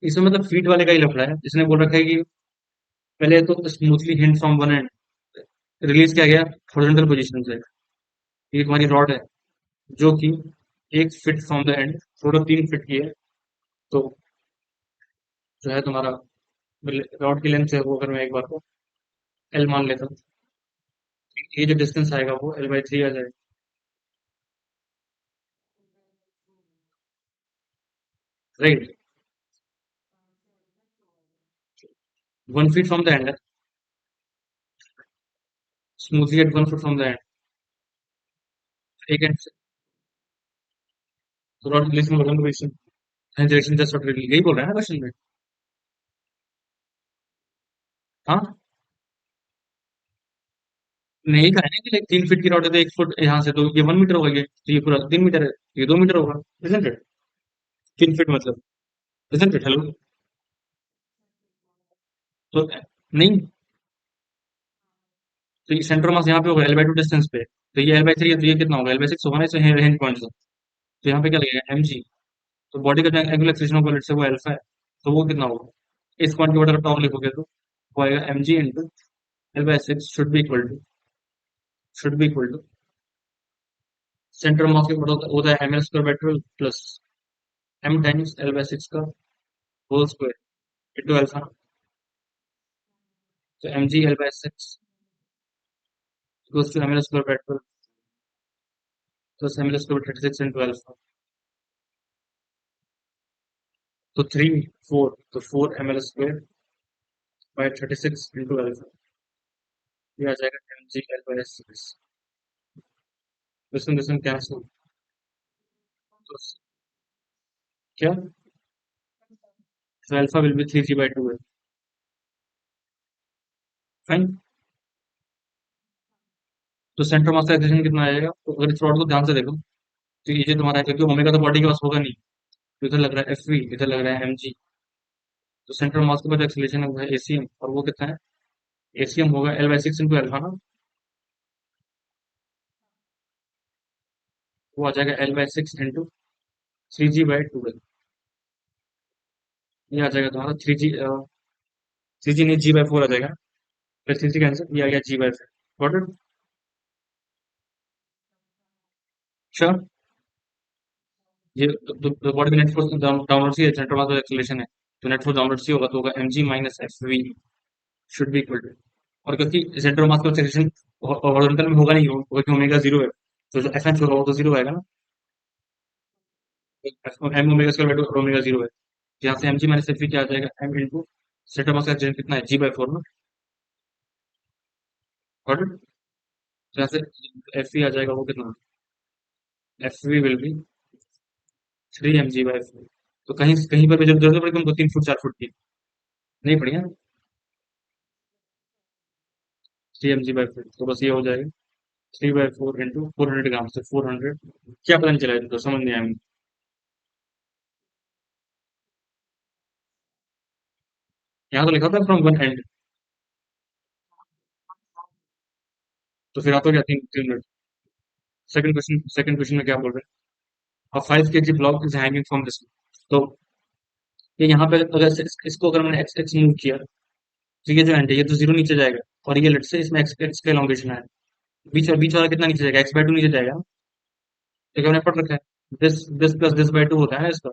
इसमें मतलब फीट वाले का ही लफड़ा है। इसने बोल रखा है कि पहले तो smoothly hint from one and, release किया गया हॉरिजॉन्टल पोजीशन से। ये तुम्हारी रॉड है जो कि 1 feet from the and, total 3 feet की है। तो जो है तुम्हारा रॉड की लेंथ है वो, अगर मैं एक बार को एल मान लेता हूँ, ये जो डिस्टेंस आएगा वो L/3 आ जाएगा। Right, 1 feet from the end, smoothly at 1 foot from the end, एक एंड से। तो रॉड रिलीज में position, direction just rod release, यही बोल रहा है ना क्वेश्चन में। हाँ, नहीं कहा है ना कि लाइक 3 फीट की रॉड है तो 1 फुट यहाँ से, तो ये 1 मीटर होगा, ये पूरा 3 मीटर है, ये 2 मीटर होगा, इजंट इट? 3 फीट मतलब, इजंट इट? हेलो। तो नहीं, तो ये सेंटर मास यहाँ पे होगा L/2 डिस्टेंस पे, तो ये L/3 है, तो ये कितना होगा L/6 होगा ना, इसे रेंज पॉइंट से। तो यहाँ पे क्या लगेगा mg। तो बॉडी का जो एंगुलर एक्सेलरेशन ऑफ बुलेट से वो अल्फा है, तो वो कितना होगा, इस पॉइंट के ऊपर अगर टॉप लिखोगे तो वो आएगा mg into L/6 should be equal to centre mass के ऊपर होता है ml²/12 plus m times L/6 का होल स्क्वायर इंटू अल्फा। तो mg L/6 equals to ml²/12 plus ml²/36 into alpha. तो 3 4, तो 4 ml² बाय 36 इंटू अल्फा, ये आ जाएगा mg L/6। This cancel. तो क्या, तो अल्फा विल बी 3g/2 है। फाइन। तो सेंटर मास का एक्सेलरेशन कितना आएगा, तो अगर इस रॉड को ध्यान से देखो, तो ये जो तुम्हारा है, क्योंकि ओमेगा तो बॉडी के पास होगा नहीं, तो इधर लग रहा है एफ वी, इधर लग रहा है एम जी। तो सेंटर मास के पास एक्सेलरेशन है वो है एसीएम, और वो कितना है, एसीएम होगा L/6 इंटू अल्फा ना, वो आ जाएगा L/6 इंटू 3g/2। ये आ जाएगा तुम्हारा 3g नहीं, g/4 आ जाएगा, फिर 3g कैंसिल, ये आ गया g/4। Got it? श्योर। ये तो बॉडी में नेट फोर्स डाउनवर्ड सी है, सेंटर मास का एक्सेलरेशन है, तो नेट फोर्स डाउनवर्ड सी होगा, तो होगा mg minus F V should be equal to. और क्योंकि सेंटर मास का एक्सेलरेशन हॉरिजॉन्टल में होगा नहीं, होगा कि ओमेगा जीरो है, तो जो एफ एच होगा वो तो जीरो आएगा ना, एम ओमेगा² ओमेगा जीरो है, तो यहाँ से एम जी माइनस एफ क्या आ जाएगा, एम इंटू सेंटर मास का एक्सेलरेशन कितना है g/4 ना। Got it? तो यहाँ से एफ आ जाएगा वो कितना, F we will be 3 mg/4। तो कहीं कहीं पर भी जब जरूरत पड़ेगी हमको 3 फुट 4 फुट की, नहीं पड़ी है, 3 mg/4, तो बस ये हो जाएगा 3/4 इंटू 400 ग्राम से 400। क्या पता नहीं चला है, तो समझ नहीं आया मुझे। यहाँ तो लिखा था फ्रॉम वन एंड, तो फिर आता क्या 3 3 मिनट। सेकंड क्वेश्चन में क्या बोल रहे हैं, अ 5 kg block is hanging from this. तो ये यहाँ पे अगर इसको अगर मैंने एक्स एक्स मूव किया, तो ये जो एंड है ये तो जीरो नीचे जाएगा, और ये लेट से इसमें एक्स एक्स का एलोंगेशन है, बीच वाला कितना नीचे जाएगा, x/2 नीचे जाएगा ना, तो हमने पढ़ रखा है, दिस प्लस दिस/2 होता है ना इसका।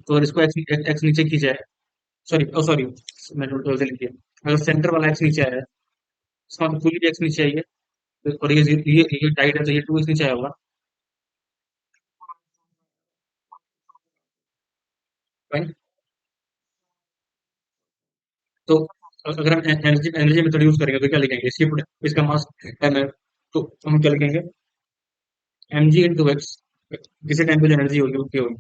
तो अगर इसको एक्स एक्स नीचे खींचा है, सॉरी ओ सॉरी, मैंने उल्टा लिख दिया, अगर सेंटर वाला एक्स नीचे आया है, इसका मतलब पूरी एक्स नीचे आई है, और ये टाइट है, तो ये 2 एक्स नीचे आया होगा। Fine? तो अगर हम एनर्जी एनर्जी मेथड यूज करेंगे तो क्या लिखेंगे, इसका मास एम है, तो हम क्या लिखेंगे, एम जी इंटू एक्स, किसी टाइम पे जो एनर्जी होगी वो क्या होगी,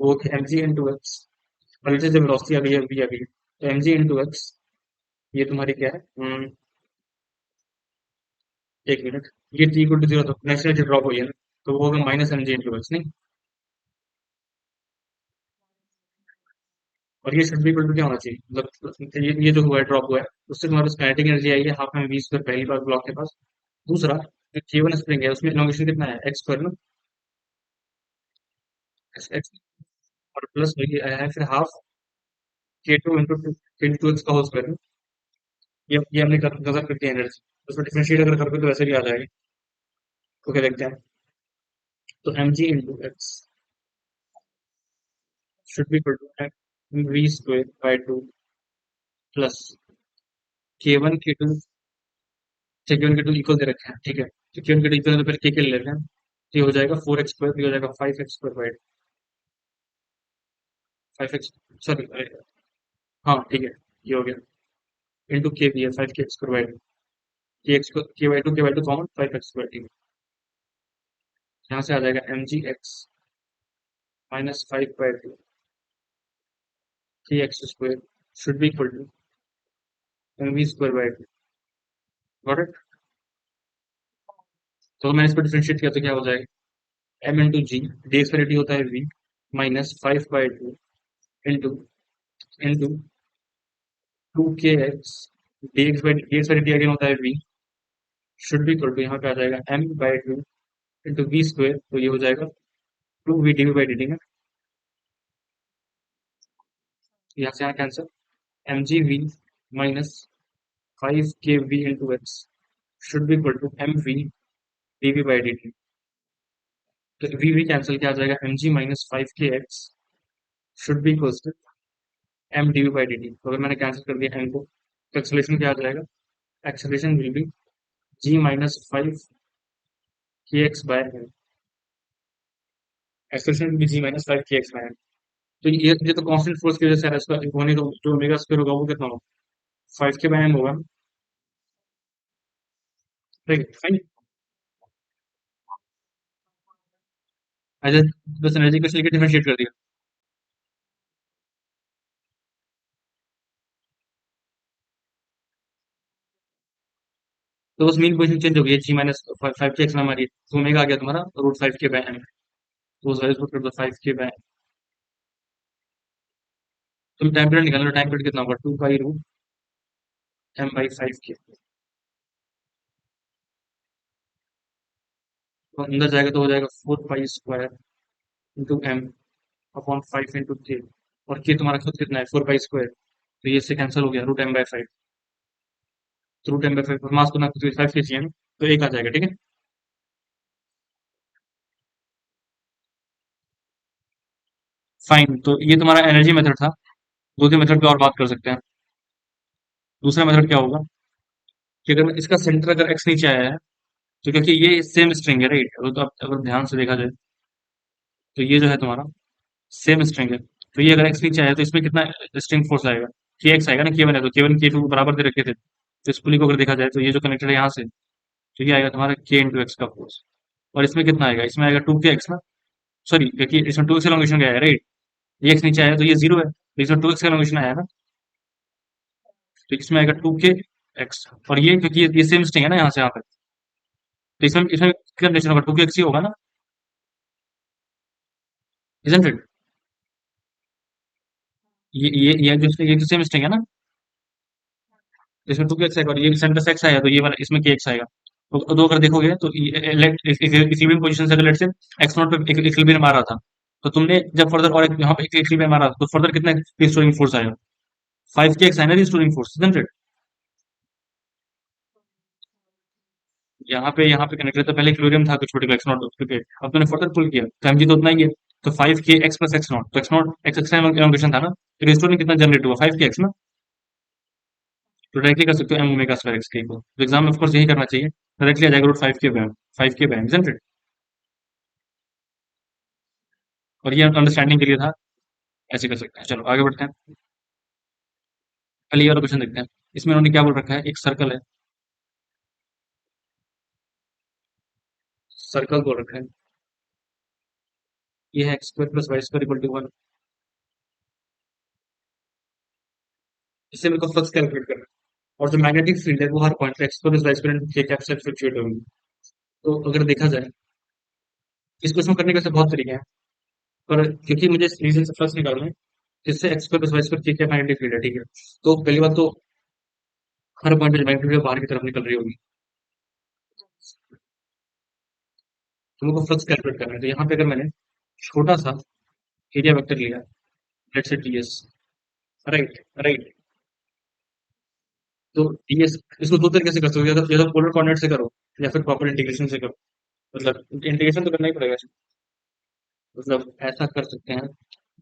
वो एम जी इंटू एक्स, और नीचे जब वेलोसिटी आ गई है वी आ गई है, तो एम जी इंटू एक्स, ये तुम्हारी क्या है, 1 मिनट, ये टी इक्वल टू जीरो, तो नेक्स्ट एनर्जी ड्रॉप हुई है ना, तो वो होगा minus M G into X नहीं। और ये शुड बी इक्वल टू क्या होना चाहिए, मतलब ये जो हुआ है ड्रॉप हुआ है, उससे तुम्हारे पास काइनेटिक एनर्जी आई है हाफ में वी स्क्वायर पहली बार ब्लॉक के पास। दूसरा, जो K1 स्प्रिंग है उसमें इलॉन्गेशन कितना है, एक्स स्क्वायर ना, एक्स एक्स, और प्लस वही आया है फिर हाफ k2 इंटू एक्स का होल स्क्वायर। ये हमने गजब करके एनर्जी उसमें डिफरेंशिएट अगर करोगे तो वैसे भी आ जाएगी। तो क्या देखते हैं, तो M G into x should be equal to V square by two plus K one K two. K one K two equal दे रखे हैं, ठीक है। तो के वन के टू इक्वल तो फिर के ले लेते हैं। तो ये हो जाएगा 4x स्क्वायर, ये हो जाएगा 5x square by 5x, sorry, हाँ ठीक है, ये हो गया इंटू के भी है 5k स्क्वायर बाई के एक्स को के by two common 5x square, ठीक है। यहाँ से आ जाएगा M G X minus 5/2 3x square should be equal to M V square by two. Got it. तो मैंने इस पर डिफरेंशिएट किया तो क्या हो जाएगा, M into G D X D होता है V minus 5/2 into into 2kx D X by D again होता है V should be equal to, यहाँ पे आ जाएगा M by two into V square, तो ये हो जाएगा 2v D V by D T में। यहाँ से यहाँ cancel, M G V minus 5k v into x should be equal to M V D V by D T. तो V V cancel किया आ जाएगा M G minus 5kx should be equal to M D V by D T. तो अगर मैंने cancel कर दिया M को तो एक्सेलरेशन क्या आ जाएगा, acceleration will be G minus 5kx by M. Acceleration will be G minus 5kx by M. तो ये तो कांस्टेंट फोर्स की वजह से है, इसका होने तो जो ओमेगा स्क्वायर होगा वो कितना होगा, 5k बाय एम होगा। ठीक है फाइन। अच्छा, बस एनर्जी को लेकर डिफरेंशिएट कर दिया। तो बस मीन पोजीशन चेंज हो गई है, जी माइनस 5k एक्स में हमारी तो ओमेगा आ गया तुम्हारा √5k बाय एम। तो उस वैल्यू को कर दो 5k बाय, तुम टाइम पीरियड निकाल लो, टाइम पीरियड कितना होगा 2 पाई √m/5k। तो अंदर जाएगा तो हो जाएगा 4 pi square into M upon 5 into K. और के तुम्हारा खुद कितना है 4 पाई स्क्वायर, तो ये इससे कैंसिल हो गया √m/5। तो √m/5 मास को ना कुछ 5 के चाहिए ना, तो एक आ जाएगा, ठीक है। फाइन, तो ये तुम्हारा एनर्जी मेथड था। दूसरे मेथड पे और बात कर सकते हैं। दूसरा मेथड क्या होगा कि अगर मैं इसका सेंटर अगर एक्स नीचे आया है, तो क्योंकि ये सेम स्ट्रिंग है राइट, तो अब अगर ध्यान से देखा जाए तो ये जो है तुम्हारा सेम स्ट्रिंग है। तो ये अगर एक्स नीचे आया तो इसमें कितना स्ट्रिंग फोर्स आएगा, के एक्स आएगा ना, के वन है तो के वन के टू बराबर दे रखे थे। तो इस पुली को अगर देखा जाए तो ये जो कनेक्टेड है यहाँ से, तो ये आएगा तुम्हारा के इंटू एक्स का फोर्स। और इसमें कितना आएगा, इसमें आएगा 2k एक्स ना, सॉरी क्योंकि इसमें 2x का लॉन्गेशन गया है राइट, ये एक्स नीचे आया तो ये 0 है, तो इसमें 2x का लॉन्गेशन आया ना, तो इसमें आएगा 2k एक्स। और ये क्योंकि ये सेम स्ट्रिंग है ना यहाँ से यहाँ तक, तो इसमें इसमें क्या रिलेशन होगा, 2k एक्स ही होगा ना, इजंट इट। ये जो सेम स्ट्रिंग है ना, इसमें 2k एक्स आएगा और ये सेंटर से एक्स आएगा, तो ये वाला इसमें के एक्स आएगा। तो अगर देखोगे तो इक्विलिब्रियम पोजीशन से अगर लेट्स से एक्स नॉट पे इक्विलिब्रियम आ रहा था, तो तुमने जब फर्दर और यहाँ पे इक्विलिब्रियम आ रहा था तो फर्दर कितना रिस्टोरिंग फोर्स आएगा, 5k एक्स आएगा रिस्टोरिंग फोर्स, इजंट इट। यहाँ पे कनेक्टेड तो पहले इक्विलिब्रियम था तो छोटे को एक्स नॉट क्योंकि अब तूने फर्दर पुल किया तो एमजी तो उतना ही है। तो 5k x plus x naught, तो x naught x x allocation था ना, तो रिस्टोरिंग कितना जनरेट हुआ 5k एक्स ना। तो डायरेक्टली कर सकते हो एम ओमेगा स्क्वायर एक्स के को, तो एग्जाम में ऑफकोर्स यही करना चाहिए, डायरेक्टली आ जाएगा √5k बाय 5k बाय, और ये अंडरस्टैंडिंग के लिए था, ऐसे कर सकते हैं। चलो आगे बढ़ते हैं, पहले ये वाला क्वेश्चन देखते हैं। इसमें उन्होंने क्या बोल रखा है, एक सर्कल है, सर्कल बोल रखा है, ये है x² + y² = 1। इससे मेरे को फ्लक्स कैलकुलेट करना है, और जो मैग्नेटिक फील्ड है वो हर पॉइंट पे x² + y² के कैप से फ्लक्चुएट होगी। तो अगर देखा जाए इस क्वेश्चन को करने के वैसे बहुत तरीके हैं, पर क्योंकि मुझे इस रीजन से फ्लक्स निकालना है, जिससे x² + y² के क्या मैग्नेटिक फील्ड है, ठीक है। तो पहली बात तो हर पॉइंट पे मैग्नेटिक फील्ड बाहर की तरफ निकल रही होगी, तो मेरे को फ्लक्स कैलकुलेट करना है। तो यहाँ पे अगर मैंने छोटा सा एरिया वेक्टर लिया, let's say ds, right, right. तो ये इसको दो तरीके से कर सकते हो, या तो पोलर कोऑर्डिनेट से करो, या फिर प्रॉपर इंटीग्रेशन से करो। मतलब इंटीग्रेशन तो करना ही पड़ेगा। मतलब ऐसा कर सकते हैं,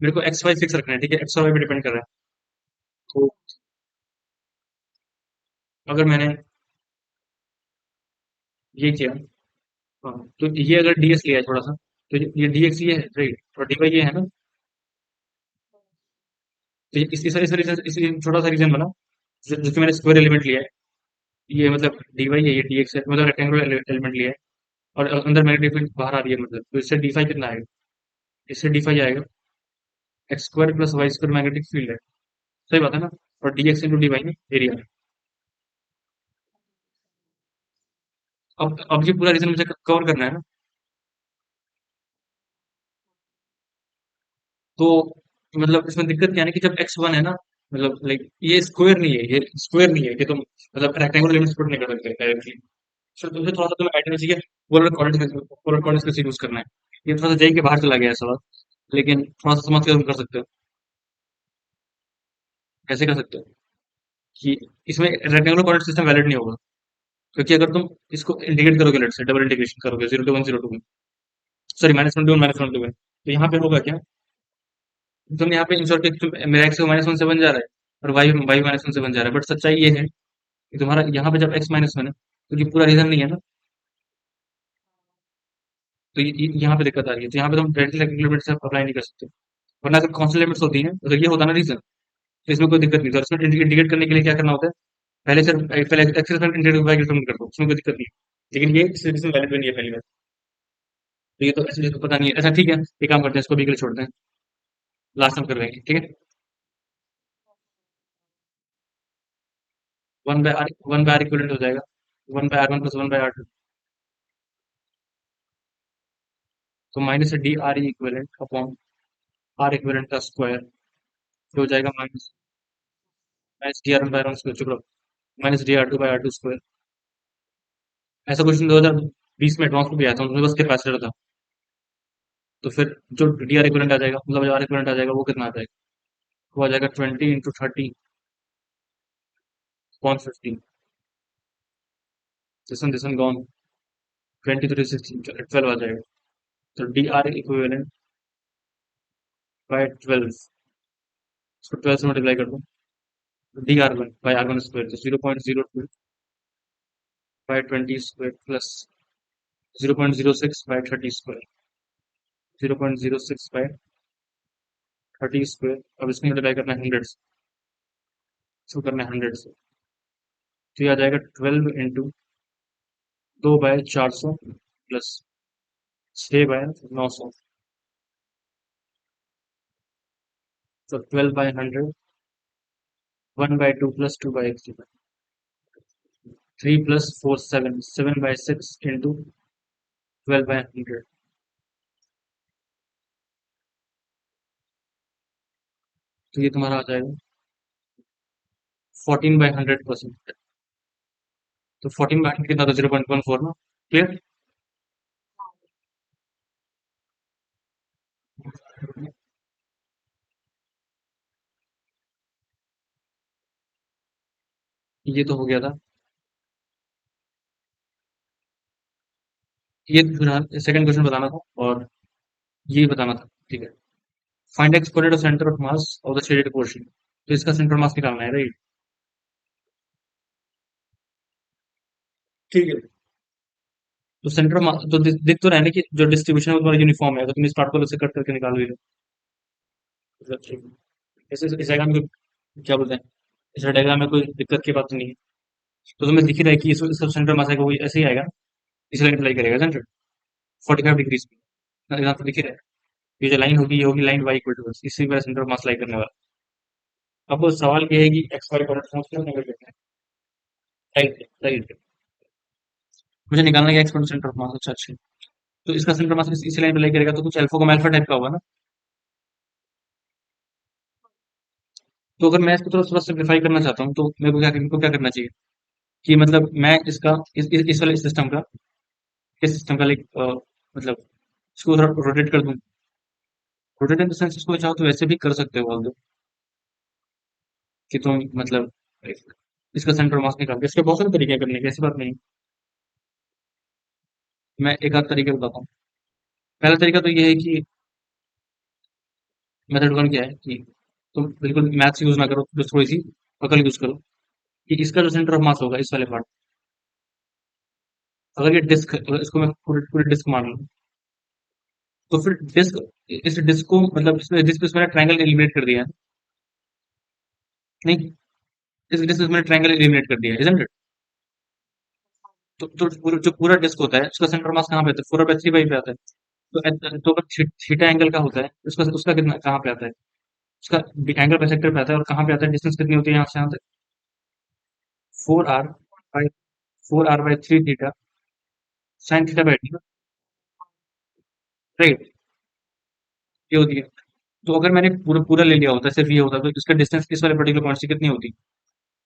मेरे को एक्स वाई फिक्स रखना है, ठीक है, एक्स और वाई पे डिपेंड कर रहा है। तो अगर मैंने ये किया, हाँ, तो ये अगर डीएक्स लिया है थोड़ा सा, तो ये डीएक्स ये है, राइट, और डीवाई ये है ना। तो इसी छोटा सा रीजन बना, जो कि मैंने स्क्वायर एलिमेंट लिया है, ये मतलब डीवाई है, ये डीएक्स है, मतलब रेक्टेंगुलर एलिमेंट लिया है, और अंदर मैग्नेटिक फील्ड बाहर आ रही है, मतलब तो इससे डी फाई कितना आएगा? इससे डी फाई आएगा X square plus Y square, magnetic field है, सही बात है ना। और डीएक्स इंटू डी वाई में एरिया। अब ये पूरा रीजन मुझे कवर करना है ना। तो मतलब इसमें दिक्कत क्या है ना, कि जब एक्स वन है ना, मतलब लाइक ये स्क्वायर नहीं है, ये स्क्वायर नहीं है, कि तुम मतलब रेक्टेंगुलर लिमिट्स पुट नहीं कर सकते डायरेक्टली। सर तुमसे थोड़ा सा तुम्हें आइडिया चाहिए, पोलर कोऑर्डिनेट्स कैसे यूज करना है। ये थोड़ा सा जाइए के बाहर चला गया है सवाल, लेकिन थोड़ा सा समझ के तुम कर सकते हो। कैसे कर सकते हो कि इसमें रेक्टेंगुलर कोऑर्डिनेट सिस्टम वैलिड नहीं होगा, क्योंकि अगर तुम इसको इंटीग्रेट करोगे, लेट से डबल इंटीग्रेशन करोगे, 0 to 1 0 to 1, sorry -1 to 1 -1 to 1, तो यहाँ पे होगा क्या? तुम यहाँ पे इंश्योर कि मेरा एक्स -1 से बन जा रहा है, और वाई -1 से बन जा रहा है, बट सच्चाई ये है कि तुम्हारा यहाँ पे जब x-1 है, तो ये पूरा रीजन नहीं है ना। तो यहाँ पे दिक्कत आ रही है, तो यहाँ पे तुम डायरेक्टली लिमिट से अप्लाई नहीं कर सकते। वरना अगर कांस्टेंट लिमिट्स होती हैं, तो ये होता ना रीजन, तो इसमें कोई दिक्कत नहीं। तो इसमें इंडिकेट करने के लिए क्या करना होता है, पहले एक्सेस में इंटीग्रेट कर दो, उसमें कोई दिक्कत नहीं है। लेकिन ये इसमें वैलिड भी नहीं है पहली बार। तो ये तो ऐसे तो पता नहीं है। अच्छा ठीक है, एक काम करते हैं, इसको भी के लिए छोड़ते हैं, लास्ट टाइम करवाएंगे, ठीक है। 1/r इक्वलेंट हो जाएगा 1/r1 + 1/r2। तो minus D R E equivalent upon R equivalent का स्क्वायर, जो हो जाएगा minus minus D R one by R one square, चुप रहो, minus D R two by R two square. ऐसा क्वेश्चन 2020 में एडवांस में भी आया था, उसमें बस कैपेसिटर था। तो फिर जो डी आर इक्वलेंट आ जाएगा, मतलब जो आर इक्वलेंट आ जाएगा, वो कितना आ जाएगा? वो आ जाएगा 20 × 30 अपॉन 50, दिस वन गॉन, 23 16 12 आ जाएगा। तो डी आर इक्विवेलेंट बाय 12, इसको 12 से मल्टीप्लाई कर दो, D R one by R one square, तो 0.02 by 20 square plus 0.06 by 30 square, 0.06 by 30 square. अब इसको मल्टीप्लाई करना है 100 से, इसको करना है 100 से, तो ये आ जाएगा 12 × 2/400 प्लस 6/900, तो 12/100, 1/2 प्लस 2/3, 3 + 4 7, 7/6 इंटू 12/100। तो ये तुम्हारा आ जाएगा 14/100%। तो 14/100 कितना था? 0.14 ना। क्लियर? ये तो हो गया था। ये फिलहाल सेकंड क्वेश्चन बताना था, और ये बताना था, ठीक है। Find x coordinate of centre of mass of the shaded portion, तो इसका सेंटर मास निकालना है, राइट। ठीक है। तो सेंटर ऑफ मास तो दिख तो रहा है ना कि जो डिस्ट्रीब्यूशन है वो तुम्हारा यूनिफॉर्म है, अगर तुम इस पार्ट को से कट करके निकाल भी लो। ऐसे इस डायग्राम में क्या बोलते हैं, इस डायग्राम में कोई दिक्कत की बात तो नहीं है। तो तुम्हें दिख ही रहा है कि इसका सेंटर मास आएगा, वो ऐसे ही आएगा, इस लाइन अप्लाई करेगा सेंटर 45 डिग्रीज पे, यहाँ पे दिख ही रहा है। ये जो लाइन होगी, ये होगी लाइन वाई इक्वल टू, इसी पर सेंटर मास लाई करने वाला। अब वो सवाल ये है कि एक्स वाई कोऑर्डिनेट समझते हो नहीं करते हैं? Right, right. मुझे निकालना है x coordinate centre of mass, अच्छा अच्छा। तो इसका सेंटर मास इसी लाइन पे लाई करेगा, तो कुछ अल्फा को अल्फा टाइप का होगा ना। तो अगर मैं इसको थोड़ा सिंप्लीफाई करना चाहता हूँ, तो मेरे को क्या करना चाहिए, कि मतलब मैं इसका इस वाले सिस्टम का, इस सिस्टम का लाइक मतलब इसको रोटेट कर दूं। रोटेट इन द सेंस, इसको चाहो तो वैसे भी कर सकते हो ऑल्दो। कि तुम मतलब इसका सेंटर मास निकाल के, इसके बहुत सारे तरीके हैं करने के, ऐसी बात नहीं। मैं एक आध तरीके बताता हूँ। पहला तरीका तो ये है कि मेथड वन क्या है कि तुम बिल्कुल मैथ्स यूज ना करो, जो थोड़ी सी अकल यूज करो, कि इसका जो सेंटर ऑफ मास होगा इस वाले पार्ट, अगर ये डिस्क, अगर इसको मैं पूरी पूरी डिस्क मान लूँ, तो फिर डिस्क, इस डिस्क को मतलब इसमें डिस्क मैंने ट्रायंगल एलिमिनेट कर दिया है। नहीं, इस डिस्क में मैंने ट्रायंगल एलिमिनेट कर दिया है, isn't it? तो जो पूरा डिस्क होता है उसका सेंटर मास कहाँ पे आता है? 4/3 पे आता है। तो अगर थीटा एंगल का होता है, उसका उसका कितना कहाँ पे आता है? उसका एंगल बाइसेक्टर पे आता है, और कहाँ पे आता है? डिस्टेंस कितनी होती है यहाँ से यहाँ तक? 4r by 4r/3 theta sine theta by T, right? ये होती है। तो अगर मैंने पूरा पूरा ले लिया होता, सिर्फ ये होता, तो इसका डिस्टेंस इस वाले पर्टिकुलर पॉइंट से कितनी होती?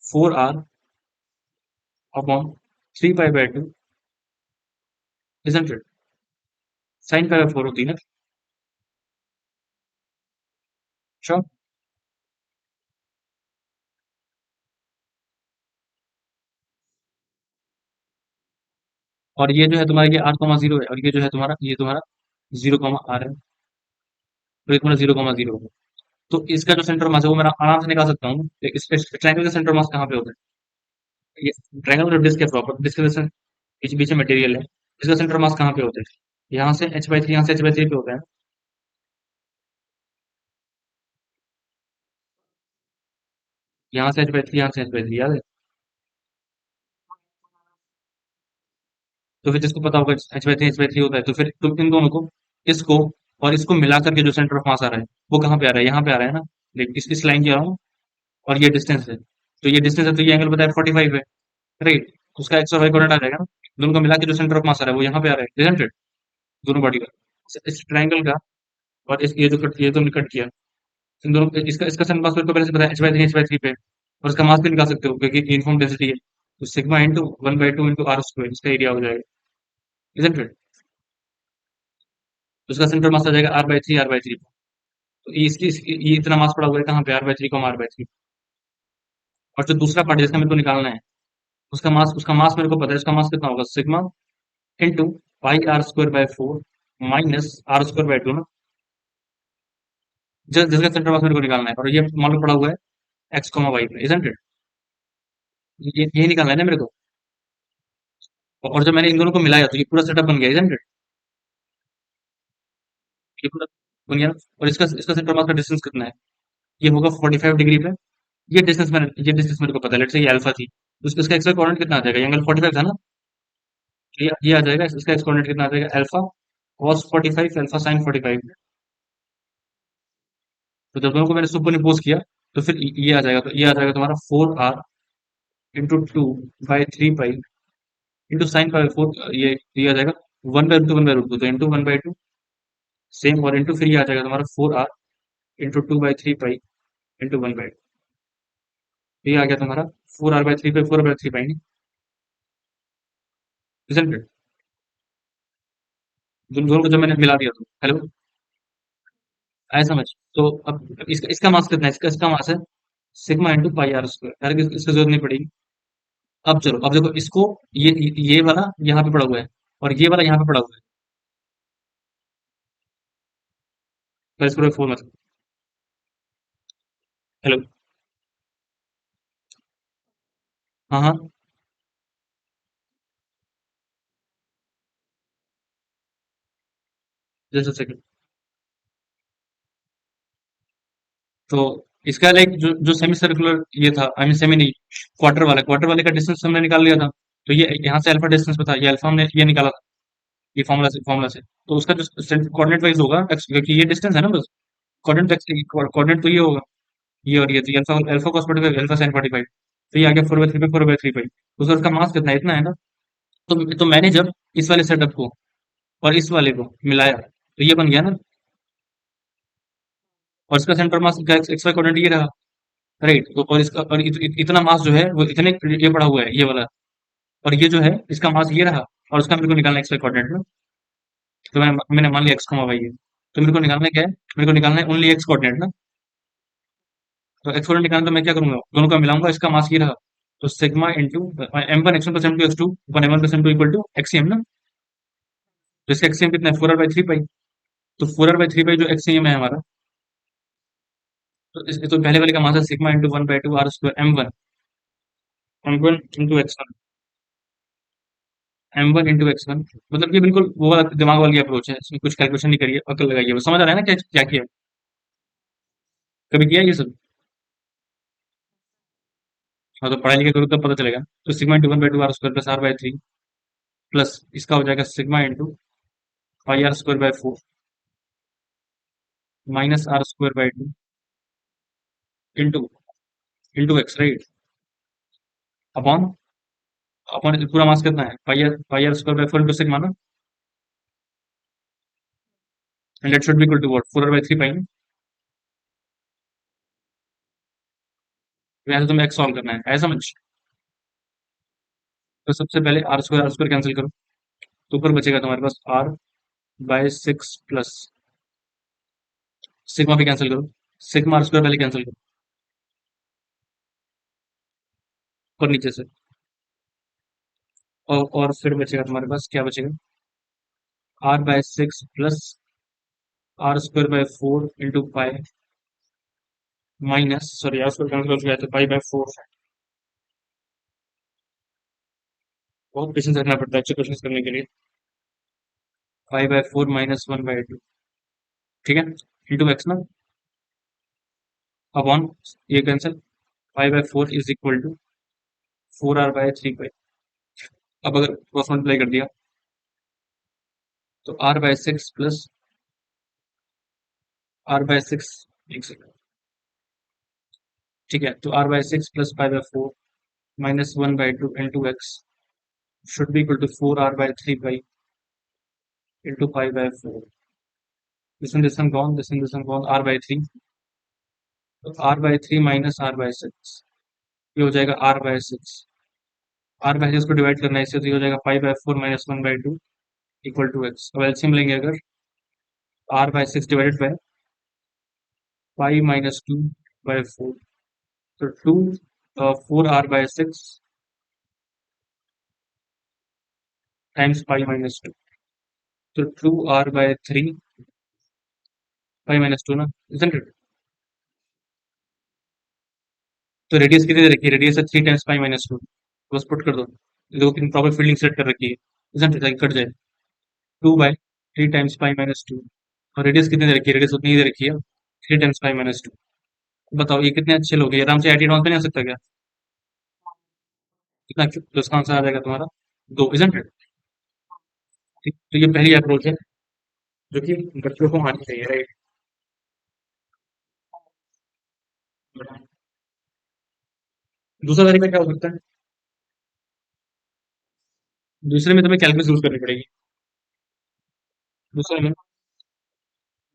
4r/3 pi, isn't it? Sine pi होती है ना? श्योर। और ये जो है तुम्हारा, ये r,0 है, और ये जो है तुम्हारा, ये तुम्हारा 0,r है, तो ये तुम्हारा 0,0 है। तो इसका जो सेंटर मास है वो मैं आराम से निकाल सकता हूँ। इस ट्रायंगल का सेंटर मास कहाँ पे होता है? ये ट्रायंगल का डिस्क है, प्रॉपर डिस्क के बीच बीच में मटेरियल है, इसका सेंटर मास कहाँ पे होता है? यहाँ से h/3, यहाँ से h/3 पे होता है। यहाँ से h/3, यहाँ से h/3, याद है? तो फिर जिसको पता होगा h/3 होता है, तो फिर तुम इन दोनों को, इसको और इसको मिला करके जो सेंटर ऑफ मास आ रहा है वो कहाँ पे आ रहा है? यहाँ पे आ रहा है ना? देख, इस लाइन की आ रहा हूँ, और ये डिस्टेंस है, तो ये डिस्टेंस है, तो ये एंगल बताया 45 है, राइट? उसका एक्स और वाई कोऑर्डिनेट आ जाएगा ना? दोनों को मिला के जो सेंटर ऑफ मास आ रहा है वो यहाँ पे आ रहा है, isn't it? दोनों बॉडी का, इस ट्रायंगल का, और इस ये जो कट, ये तो कट किया, इन दोनों, इसका इसका सेंटर मास मेरे को पहले से पता है, h/3 पे, और इसका मास भी निकाल सकते हो क्योंकि यूनिफॉर्म डेंसिटी है, तो sigma into 1/2 into R square इसका एरिया हो जाएगा, isn't it? तो इसका सेंटर मास आ जाएगा r/3 तो ये इतना मास पड़ा हुआ है कहाँ पे? r/3 और जो दूसरा पार्ट जिसका मेरे को निकालना है, उसका मास मेरे को पता है, उसका मास कितना होगा? Sigma into πr² by 4 minus r² by 2 ना, जिसका सेंटर मास मेरे को निकालना है, और ये मालूम पड़ा हुआ है x, y पे, isn't it? ये यही निकालना है ना मेरे को। और जब मैंने इन दोनों को मिलाया तो ये पूरा सेटअप बन गया, isn't it? ये पूरा बन गया ना? और इसका इसका सेंटर मास का डिस्टेंस कितना है? ये होगा 45 डिग्री पे। ये डिस्टेंस मेरे को पता है, लेट्स से ये अल्फा थी, तो इसका एक्स कोऑर्डिनेट कितना आ जाएगा? ये एंगल 45 था ना, तो ये आ जाएगा, इसका एक्स कोऑर्डिनेट कितना आ जाएगा? Alpha cos 45, alpha sin 45। तो जब दोनों को मैंने सुपर इम्पोज किया, तो फिर ये आ जाएगा, तो ये आ जाएगा तुम्हारा 4r/2/3 pi into sine pi 4, ये आ जाएगा 1/√2 तो इंटू 1/2, सेम, और इंटू फिर ये आ जाएगा तुम्हारा 4r/2/3 पाई इंटू 1/2, ये आ गया तुम्हारा 4r/3 pi 4/3 pi, isn't it? दोनों को जब मैंने मिला दिया, तो हेलो, आया समझ? तो अब इसका मास कितना है? इसका मास है सिग्मा इंटू πr², यार इसकी जरूरत नहीं पड़ेगी। अब चलो, अब देखो इसको, ये वाला यहाँ पे पड़ा हुआ है, और ये वाला यहाँ पे पड़ा हुआ है, तो इसको 4 मतलब, हेलो, हाँ हाँ, जस्ट सेकंड। तो इसका लाइक जो सेमी सर्कुलर ये था, आई मीन सेमी नहीं, क्वार्टर वाले का डिस्टेंस हमने निकाल लिया था, तो ये यहाँ से अल्फा डिस्टेंस पे था, ये अल्फा हमने ये निकाला था, ये फॉर्मूला से, तो उसका जो कोऑर्डिनेट वाइज होगा क्योंकि ये डिस्टेंस है ना बस, कोऑर्डिनेट तो ये होगा, ये और ये, तो alpha alpha cos 45, alpha sin 45, तो ये आ गया 4/3 तो सर उसका मास कितना है? इतना है ना? तो मैंने जब इस वाले सेटअप को और इस वाले को मिलाया, तो ये बन गया ना, और इसका सेंटर मास का एक्स वाई कोऑर्डिनेट ये रहा, राइट? तो और इसका और इतना मास जो है वो इतने ये पड़ा हुआ है, ये वाला, और ये जो है इसका मास ये रहा, और उसका मेरे को निकालना एक्स वाई कोऑर्डिनेट में, तो मैंने मान लिया एक्स, वाई है, तो मेरे को निकालना क्या है? मेरे को निकालना है ओनली एक्स कोऑर्डिनेट ना, तो एक्सपोनेंट निकालना तो मैं क्या करूंगा, दोनों का मिलाऊंगा, इसका मास ये रहा। तो sigma into m1 x1 plus m2 x2 one m1 plus m2 equal to XCM ना। तो इसका एक्ससीएम कितना है, 4r/3 पाई। तो 4r/3 पाई जो एक्ससीएम है हमारा, तो इस तो पहले वाले का मास है sigma into 1/2 r square m1 into x1 m1 into x1। मतलब ये बिल्कुल वो वाला दिमाग वाली अप्रोच है, इसमें कुछ कैलकुलेशन नहीं करिए, अकल लगाइए, बस समझ आ रहा है ना क्या क्या किया, कभी किया ये सब। हाँ तो पढ़ाई लिखाई करो तब पता चलेगा। तो sigma into 1/2 r square plus r/3 plus इसका हो जाएगा sigma into 5r² by 4 minus r² by 2 into into x right, upon upon पूरा मास कितना है, pi R square by 4 into sigma ना। And that should be equal to what, 4r/3 pi ना। तो यहाँ से तुम्हें एक्स सॉल्व करना है, ऐसा समझ। तो सबसे पहले आर स्क्वायर कैंसिल करो, तो ऊपर बचेगा तुम्हारे पास r/6 प्लस सिग्मा भी कैंसिल करो, सिग्मा r² पहले कैंसिल करो, ऊपर नीचे से। और फिर बचेगा तुम्हारे पास क्या बचेगा, r/6 plus r² by 4 into pi minus, sorry r² cancel हो चुका है, तो पाई/4। बहुत पेशेंस रखना पड़ता है अच्छे क्वेश्चन करने के लिए। पाई/4 -1/2, ठीक है, इंटू एक्स ना, अपॉन ये cancel, pi is equal to 4r/3 pi. अब अगर क्रॉस मल्टीप्लाई कर दिया तो r/6 प्लस r/6, एक सेकंड, ठीक है, तो r/6 plus pi -1/2 into x should be equal to 4r/3 pi into pi. This one gone, this one gone, r/3, तो r/3 माइनस r/6, ये हो जाएगा r/6। r/6 को डिवाइड करना है इससे, तो ये हो जाएगा पाई/4 -1/2 इक्वल टू एक्स। अब एलसीएम लेंगे अगर, r/6 डिवाइडेड बाय पाई -2/4, तो 4r/6 टाइम्स पाई-2, तो 2r/3 पाई-2 ना, इजंट इट। तो रेडियस कितनी दे रखी है, रेडियस है 3 टाइम्स पाई-2, बस पुट कर दो, देखो कितनी प्रॉपर फील्डिंग सेट कर रखी है, इजंट इट, कट जाए, 2/3 टाइम्स पाई-2। और रेडियस कितनी दे रखी है, रेडियस उतनी ही दे रखी है, 3 टाइम्स पाई-2। बताओ ये कितने अच्छे लोग हैं, ये आराम से एटी पे नहीं आ सकता क्या, कितना, तो इसका आंसर आ जाएगा तुम्हारा 2, इजंट इट। ठीक, तो ये पहली अप्रोच है जो कि बच्चों को आनी चाहिए, राइट। दूसरा तरीका क्या हो सकता है, दूसरे में तुम्हें कैलकुलस यूज करनी पड़ेगी। दूसरे में,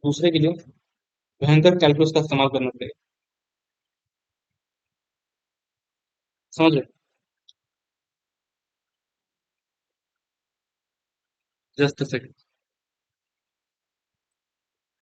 दूसरे के लिए भयंकर कैलकुलस का इस्तेमाल करना पड़ेगा, समझ रहे, जस्ट सेकंड।